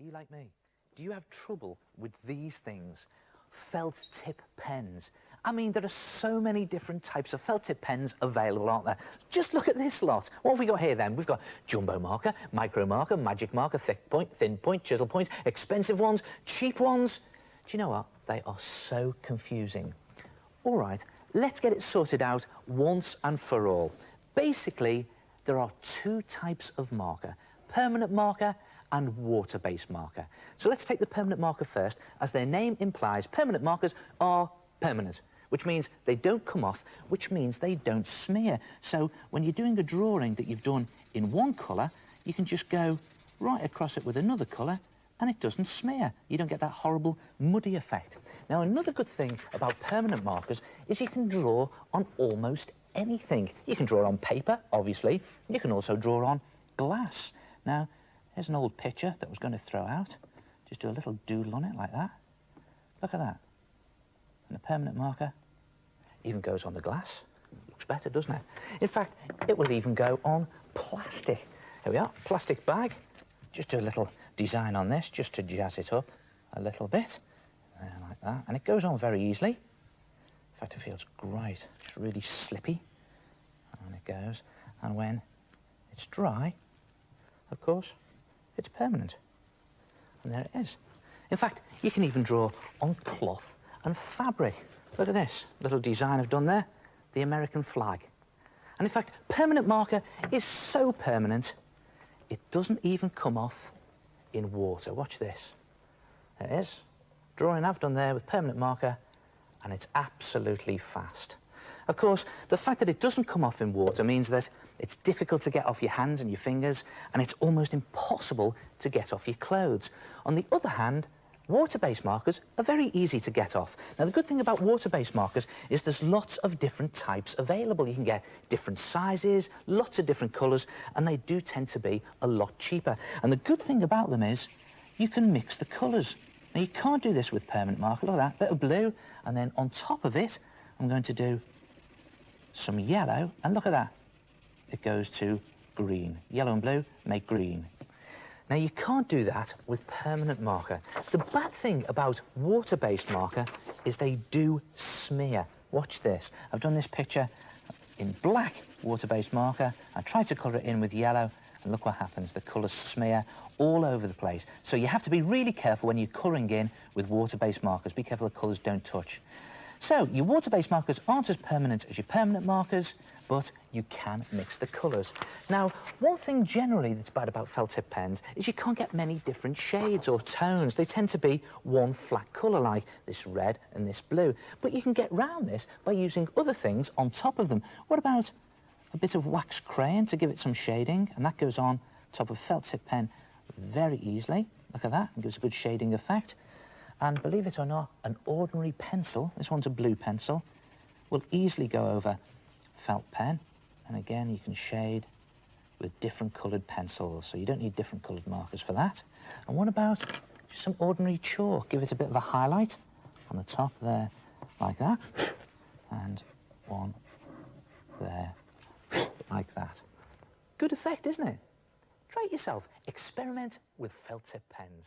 Are you like me? Do you have trouble with these things? Felt tip pens. I mean, there are so many different types of felt tip pens available, aren't there? Just look at this lot. What have we got here then? We've got jumbo marker, micro marker, magic marker, thick point, thin point, chisel point, expensive ones, cheap ones. Do you know what? They are so confusing. All right, let's get it sorted out once and for all. Basically, there are two types of marker, permanent marker and water-based marker. So let's take the permanent marker first. As their name implies, permanent markers are permanent, which means they don't come off, which means they don't smear. So when you're doing a drawing that you've done in one colour, you can just go right across it with another colour and it doesn't smear. You don't get that horrible muddy effect. Now, another good thing about permanent markers is you can draw on almost anything. You can draw on paper, obviously. You can also draw on glass. Now, here's an old picture that I was going to throw out. Just do a little doodle on it like that. Look at that. And the permanent marker even goes on the glass. Looks better, doesn't it? In fact, it will even go on plastic. Here we are, plastic bag. Just do a little design on this, just to jazz it up a little bit. There, like that. And it goes on very easily. In fact, it feels great. It's really slippy. And it goes. And when it's dry, of course, it's permanent. And there it is. In fact, you can even draw on cloth and fabric. Look at this little design I've done there, the American flag. And in fact, permanent marker is so permanent, it doesn't even come off in water. Watch this. There it is. Drawing I've done there with permanent marker, and it's absolutely fast. Of course, the fact that it doesn't come off in water means that it's difficult to get off your hands and your fingers, and it's almost impossible to get off your clothes. On the other hand, water-based markers are very easy to get off. Now, the good thing about water-based markers is there's lots of different types available. You can get different sizes, lots of different colours, and they do tend to be a lot cheaper. And the good thing about them is you can mix the colours. Now, you can't do this with permanent marker. Look at that, bit of blue, and then on top of it, I'm going to do some yellow, and look at that. It goes to green. Yellow and blue make green. Now, you can't do that with permanent marker. The bad thing about water-based marker is they do smear. Watch this. I've done this picture in black water-based marker. I tried to colour it in with yellow, and look what happens. The colours smear all over the place. So you have to be really careful when you're colouring in with water-based markers. Be careful the colours don't touch. So your water-based markers aren't as permanent as your permanent markers, but you can mix the colours. Now, one thing generally that's bad about felt tip pens is you can't get many different shades or tones. They tend to be one flat colour, like this red and this blue. But you can get round this by using other things on top of them. What about a bit of wax crayon to give it some shading? And that goes on top of felt tip pen very easily. Look at that, it gives a good shading effect. And believe it or not, an ordinary pencil, this one's a blue pencil, will easily go over felt pen. And again, you can shade with different coloured pencils, so you don't need different coloured markers for that. And what about just some ordinary chalk? Give it a bit of a highlight on the top there, like that. And one there, like that. Good effect, isn't it? Try it yourself. Experiment with felt tip pens.